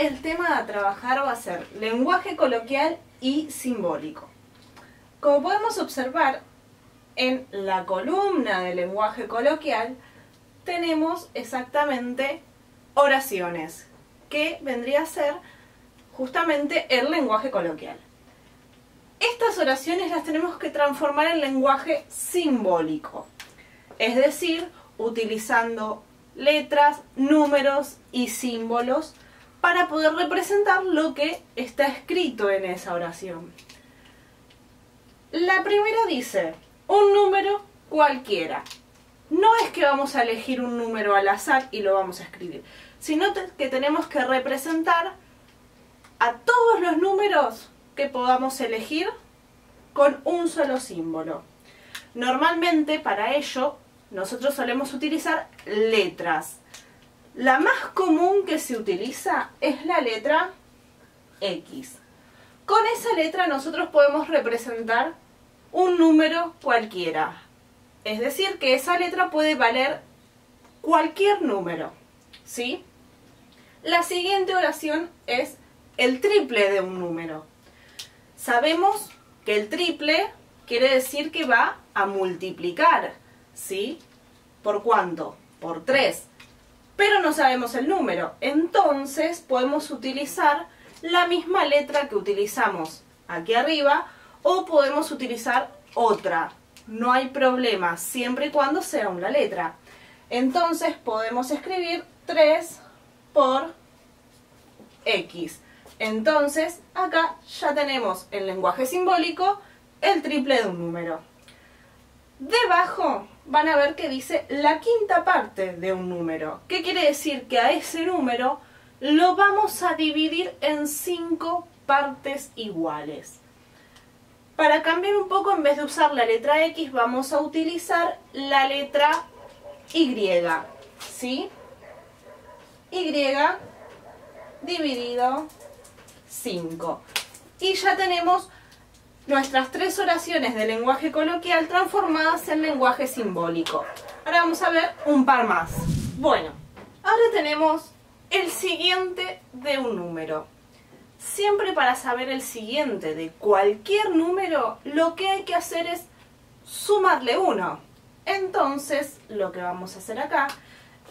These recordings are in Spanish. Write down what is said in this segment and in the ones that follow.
el tema a trabajar va a ser lenguaje coloquial y simbólico. Como podemos observar, en la columna de lenguaje coloquial tenemos exactamente oraciones, que vendría a ser justamente el lenguaje coloquial. Estas oraciones las tenemos que transformar en lenguaje simbólico, es decir, utilizando letras, números y símbolos para poder representar lo que está escrito en esa oración. La primera dice, un número cualquiera. No es que vamos a elegir un número al azar y lo vamos a escribir, sino que tenemos que representar a todos los números que podamos elegir con un solo símbolo. Normalmente para ello nosotros solemos utilizar letras. La más común que se utiliza es la letra X. Con esa letra nosotros podemos representar un número cualquiera. Es decir, que esa letra puede valer cualquier número, ¿sí? La siguiente oración es el triple de un número. Sabemos que el triple quiere decir que va a multiplicar, ¿sí? ¿Por cuánto? Por 3. Pero no sabemos el número. Entonces podemos utilizar la misma letra que utilizamos aquí arriba o podemos utilizar otra. No hay problema, siempre y cuando sea una letra. Entonces podemos escribir 3 por X. Entonces acá ya tenemos el lenguaje simbólico, el triple de un número. Debajo van a ver que dice la quinta parte de un número. ¿Qué quiere decir? Que a ese número lo vamos a dividir en 5 partes iguales. Para cambiar un poco, en vez de usar la letra X, vamos a utilizar la letra Y, ¿sí? Y dividido 5. Y ya tenemos nuestras 3 oraciones de lenguaje coloquial transformadas en lenguaje simbólico. Ahora vamos a ver un par más. Bueno, ahora tenemos el siguiente de un número. Siempre para saber el siguiente de cualquier número, lo que hay que hacer es sumarle 1. Entonces, lo que vamos a hacer acá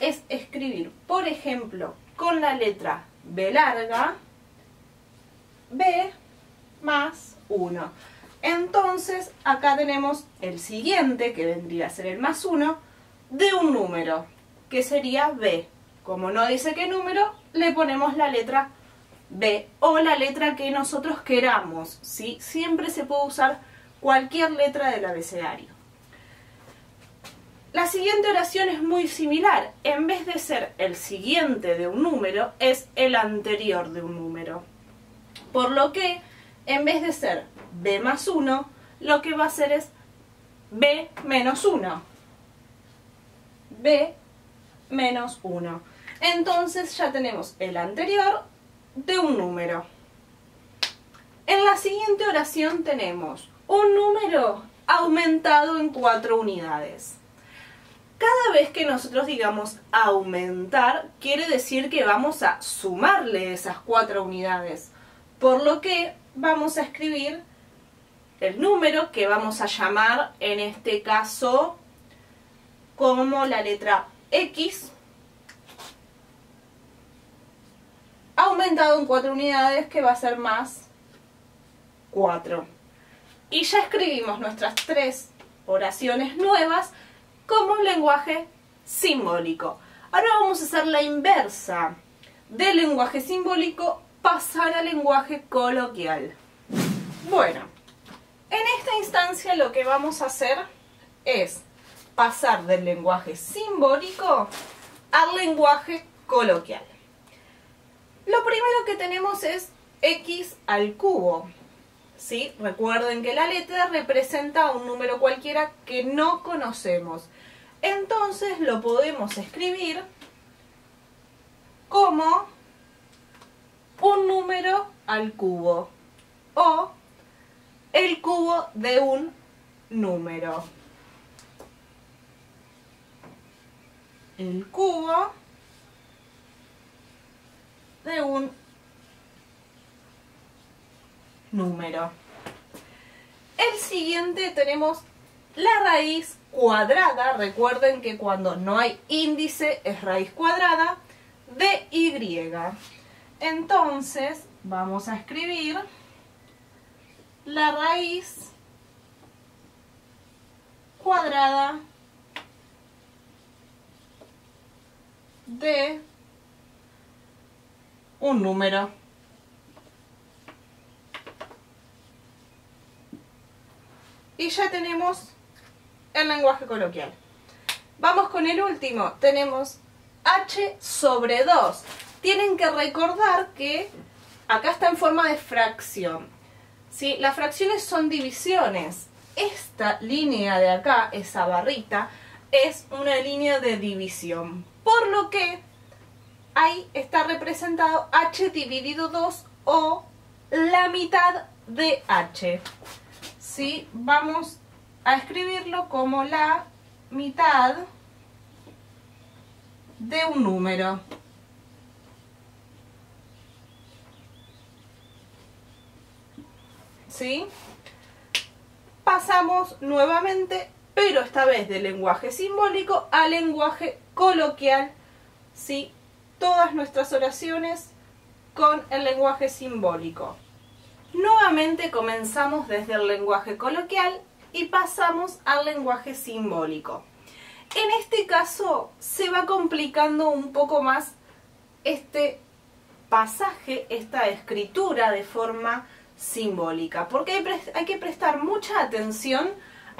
es escribir, por ejemplo, con la letra B larga, B más 1. Entonces, acá tenemos el siguiente, que vendría a ser el más 1, de un número, que sería B. Como no dice qué número, le ponemos la letra B o la letra que nosotros queramos, ¿sí? Siempre se puede usar cualquier letra del abecedario. La siguiente oración es muy similar. En vez de ser el siguiente de un número, es el anterior de un número. Por lo que, en vez de ser B más 1, lo que va a ser es B menos 1. B menos 1. Entonces ya tenemos el anterior de un número. En la siguiente oración tenemos un número aumentado en 4 unidades. Cada vez que nosotros digamos aumentar, quiere decir que vamos a sumarle esas 4 unidades. Por lo que vamos a escribir el número que vamos a llamar, en este caso, como la letra X, aumentado en 4 unidades, que va a ser más 4. Y ya escribimos nuestras 3 oraciones nuevas como lenguaje simbólico. Ahora vamos a hacer la inversa del lenguaje simbólico, pasar al lenguaje coloquial. Bueno, en esta instancia lo que vamos a hacer es pasar del lenguaje simbólico al lenguaje coloquial. Lo primero que tenemos es X al cubo, ¿sí? Recuerden que la letra representa un número cualquiera que no conocemos. Entonces lo podemos escribir como un número al cubo o el cubo de un número. El cubo de un número. El siguiente tenemos la raíz cuadrada. Recuerden que cuando no hay índice es raíz cuadrada de y. Entonces vamos a escribir la raíz cuadrada de un número. Y ya tenemos el lenguaje coloquial. Vamos con el último. Tenemos h sobre 2. Tienen que recordar que acá está en forma de fracción. ¿Sí? Las fracciones son divisiones. Esta línea de acá, esa barrita, es una línea de división. Por lo que ahí está representado h dividido 2 o la mitad de h. ¿Sí? Vamos a escribirlo como la mitad de un número. ¿Sí? Pasamos nuevamente, pero esta vez del lenguaje simbólico al lenguaje coloquial. ¿Sí? Todas nuestras oraciones con el lenguaje simbólico. Nuevamente comenzamos desde el lenguaje coloquial y pasamos al lenguaje simbólico. En este caso se va complicando un poco más este pasaje, esta escritura de forma simbólica, porque hay que prestar mucha atención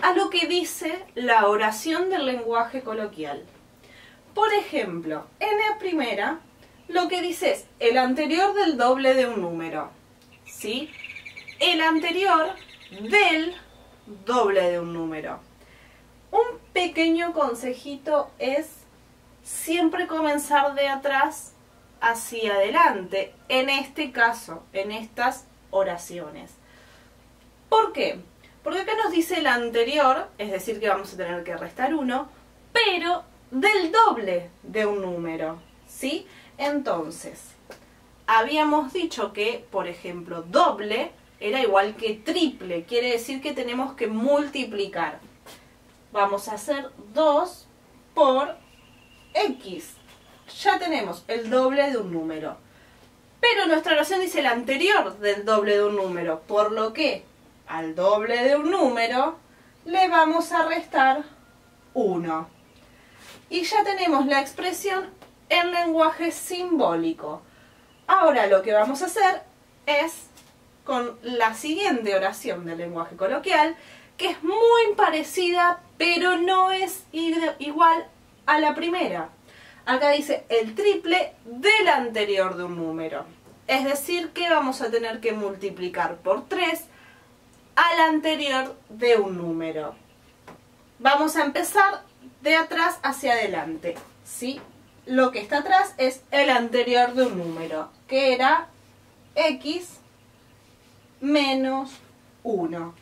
a lo que dice la oración del lenguaje coloquial. Por ejemplo, en la primera, lo que dice es el anterior del doble de un número. ¿Sí? El anterior del doble de un número. Un pequeño consejito es siempre comenzar de atrás hacia adelante, en este caso, en estas oraciones. ¿Por qué? Porque acá nos dice el anterior, es decir que vamos a tener que restar 1, pero del doble de un número, ¿sí? Entonces, habíamos dicho que, por ejemplo, doble era igual que triple, quiere decir que tenemos que multiplicar. Vamos a hacer 2 por x. Ya tenemos el doble de un número. Pero nuestra oración dice el anterior del doble de un número, por lo que al doble de un número le vamos a restar 1. Y ya tenemos la expresión en lenguaje simbólico. Ahora lo que vamos a hacer es con la siguiente oración del lenguaje coloquial, que es muy parecida, pero no es igual a la primera. Acá dice el triple del anterior de un número. Es decir, que vamos a tener que multiplicar por 3 al anterior de un número. Vamos a empezar de atrás hacia adelante, ¿sí? Lo que está atrás es el anterior de un número, que era x menos 1.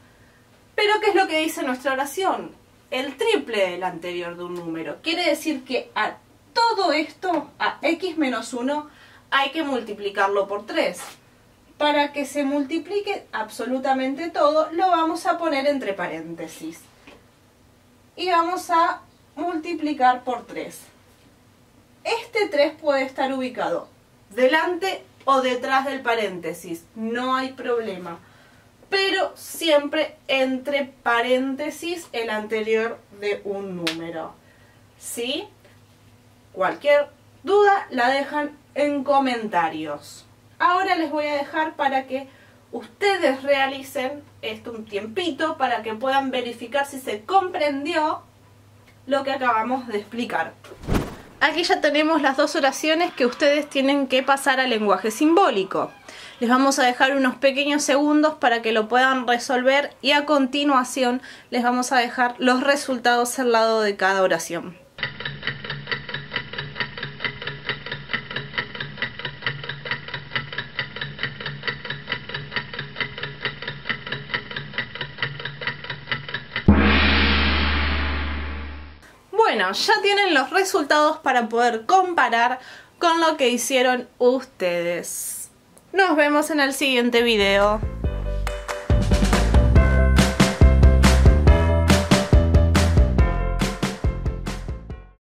Pero ¿qué es lo que dice nuestra oración? El triple del anterior de un número. Quiere decir que a todo esto, a x menos 1, hay que multiplicarlo por 3. Para que se multiplique absolutamente todo, lo vamos a poner entre paréntesis. Y vamos a multiplicar por 3. Este 3 puede estar ubicado delante o detrás del paréntesis, no hay problema. Pero siempre entre paréntesis el anterior de un número. ¿Sí? Cualquier duda la dejan en comentarios. Ahora les voy a dejar para que ustedes realicen esto un tiempito para que puedan verificar si se comprendió lo que acabamos de explicar. Aquí ya tenemos las dos oraciones que ustedes tienen que pasar al lenguaje simbólico. Les vamos a dejar unos pequeños segundos para que lo puedan resolver y a continuación les vamos a dejar los resultados al lado de cada oración. Bueno, ya tienen los resultados para poder comparar con lo que hicieron ustedes. Nos vemos en el siguiente video.